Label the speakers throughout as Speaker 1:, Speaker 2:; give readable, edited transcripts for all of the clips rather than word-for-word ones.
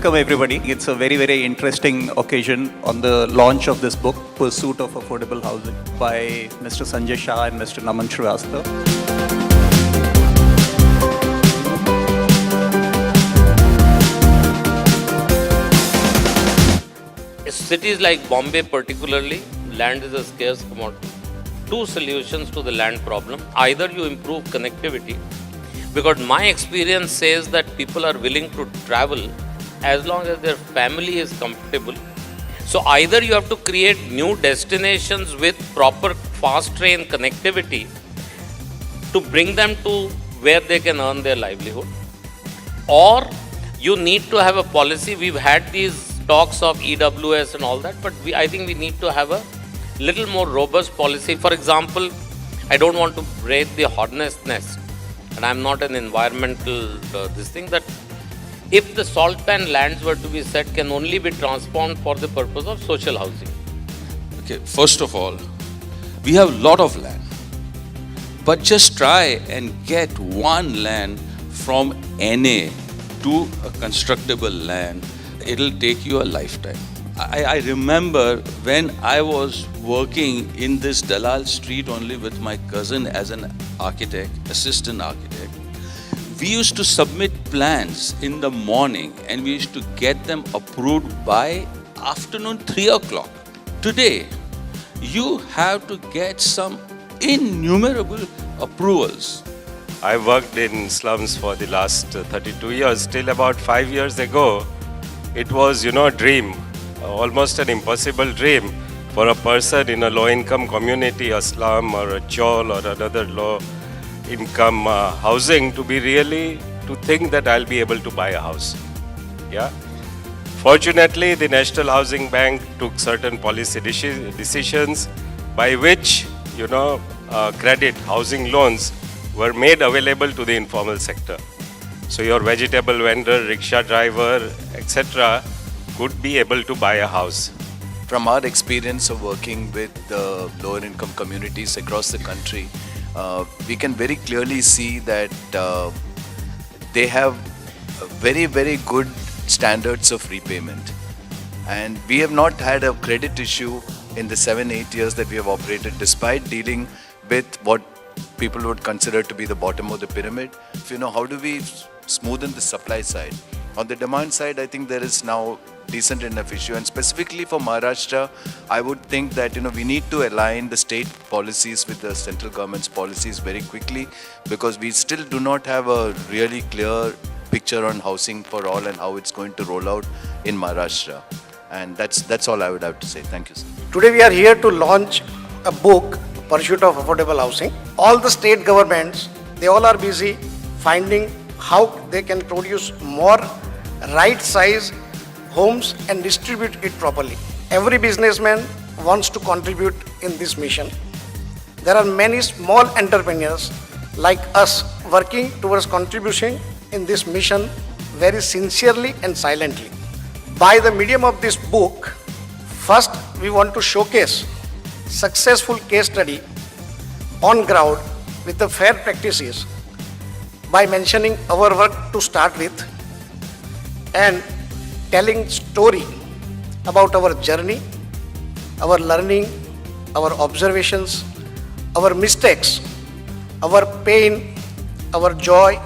Speaker 1: welcome everybody. It's a very, very interesting occasion on the launch of this book, Pursuit of Affordable Housing, by Mr. Sanjay Shah and Mr. Naman Shrivastava.
Speaker 2: Cities like Bombay particularly, land is a scarce commodity. Two solutions to the land problem. Either you improve connectivity, because my experience says that people are willing to travel as long as their family is comfortable. So either you have to create new destinations with proper fast train connectivity to bring them to where they can earn their livelihood, or you need to have a policy. We've had these talks of EWS and all that, but I think we need to have a little more robust policy. For example, I don't want to raise the hornet's nest, and I'm not an environmental this thing, that if the salt pan lands were to be set, can only be transformed for the purpose of social housing.
Speaker 3: Okay, first of all, we have a lot of land, but just try and get one land from NA to a constructible land. It'll take you a lifetime. I remember when I was working in this Dalal Street only with my cousin as an architect, assistant architect. We used to submit plans in the morning and we used to get them approved by afternoon 3 o'clock. Today, you have to get some innumerable approvals.
Speaker 4: I worked in slums for the last 32 years. Till about 5 years ago, it was, a dream, almost an impossible dream for a person in a low-income community, a slum or a chawl or another low-income housing to think that I'll be able to buy a house. Yeah. Fortunately, the National Housing Bank took certain policy decisions by which, credit, housing loans were made available to the informal sector. So your vegetable vendor, rickshaw driver, etc. could be able to buy a house.
Speaker 5: From our experience of working with the lower income communities across the country, we can very clearly see that they have very, very good standards of repayment. And we have not had a credit issue in the 7-8 years that we have operated, despite dealing with what people would consider to be the bottom of the pyramid. How do we smoothen the supply side? On the demand side, I think there is now decent enough issue, and specifically for Maharashtra, I would think that we need to align the state policies with the central government's policies very quickly, because we still do not have a really clear picture on housing for all and how it's going to roll out in Maharashtra. And that's all I would have to say. Thank you, sir.
Speaker 6: Today we are here to launch a book, Pursuit of Affordable Housing. All the state governments, they all are busy finding how they can produce more right size homes and distribute it properly. Every businessman wants to contribute in this mission. There are many small entrepreneurs like us working towards contribution in this mission very sincerely and silently. By the medium of this book, first we want to showcase successful case study on ground with the fair practices by mentioning our work to start with and telling story about our journey, our learning, our observations, our mistakes, our pain, our joy,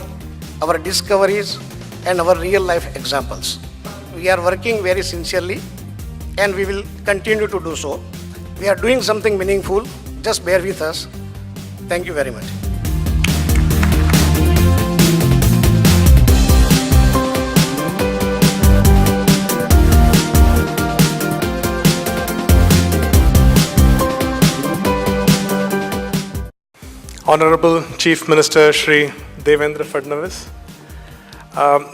Speaker 6: our discoveries, and our real life examples. We are working very sincerely and we will continue to do so. We are doing something meaningful. Just bear with us. Thank you very much.
Speaker 7: Honorable Chief Minister Shri Devendra Fadnavis,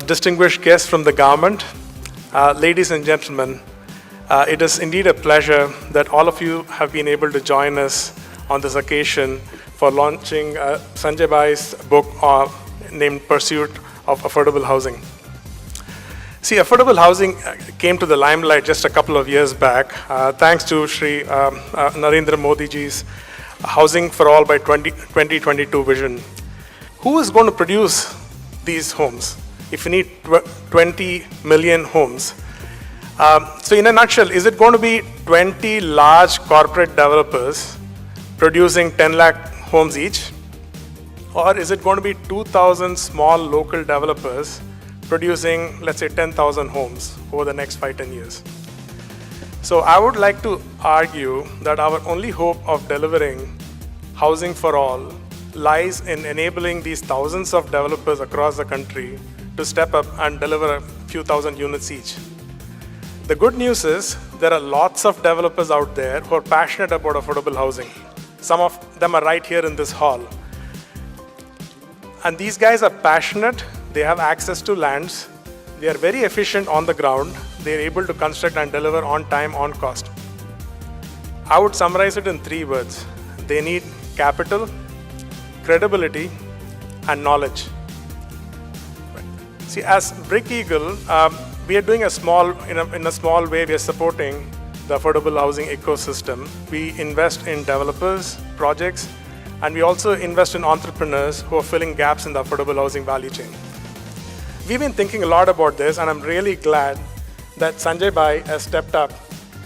Speaker 7: distinguished guests from the government, ladies and gentlemen, it is indeed a pleasure that all of you have been able to join us on this occasion for launching Sanjay Bhai's book named Pursuit of Affordable Housing. See, affordable housing came to the limelight just a couple of years back, thanks to Shri Narendra Modi ji's Housing for All by 2022 vision. Who is going to produce these homes? if you need 20 million homes. So in a nutshell, is it going to be 20 large corporate developers producing 10 lakh homes each? Or is it going to be 2,000 small local developers producing, let's say, 10,000 homes over the next 5-10 years? So I would like to argue that our only hope of delivering housing for all lies in enabling these thousands of developers across the country to step up and deliver a few thousand units each. The good news is there are lots of developers out there who are passionate about affordable housing. Some of them are right here in this hall. And these guys are passionate, they have access to lands, they are very efficient on the ground, they are able to construct and deliver on time, on cost. I would summarize it in 3 words. They need capital, credibility, and knowledge. See, as Brick Eagle, we are doing in a small way, we are supporting the affordable housing ecosystem. We invest in developers, projects, and we also invest in entrepreneurs who are filling gaps in the affordable housing value chain. We've been thinking a lot about this, and I'm really glad that Sanjay Bhai has stepped up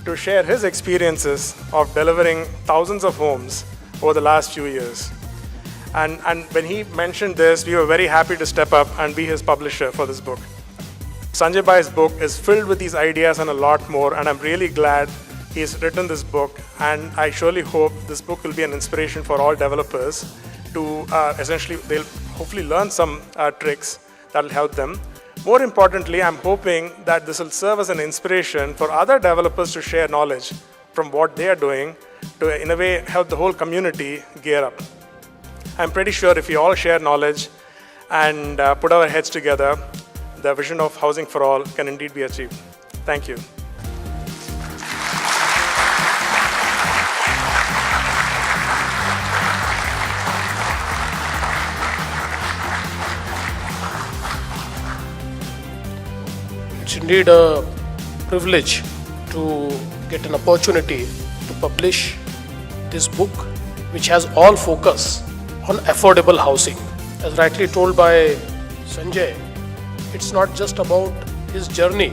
Speaker 7: to share his experiences of delivering thousands of homes over the last few years. And when he mentioned this, we were very happy to step up and be his publisher for this book. Sanjay Bhai's book is filled with these ideas and a lot more, and I'm really glad he's written this book, and I surely hope this book will be an inspiration for all developers to essentially, they'll hopefully learn some tricks that will help them. More importantly, I'm hoping that this will serve as an inspiration for other developers to share knowledge from what they are doing to, in a way, help the whole community gear up. I'm pretty sure if we all share knowledge and put our heads together, the vision of housing for all can indeed be achieved. Thank you.
Speaker 8: It's indeed a privilege to get an opportunity to publish this book, which has all focus on affordable housing. As rightly told by Sanjay, it's not just about his journey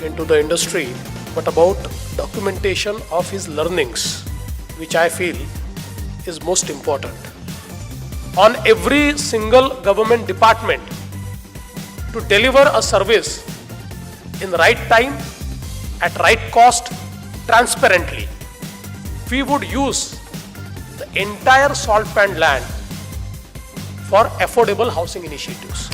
Speaker 8: into the industry, but about documentation of his learnings, which I feel is most important. On every single government department to deliver a service in the right time, at right cost, transparently, we would use the entire salt pan land for affordable housing initiatives.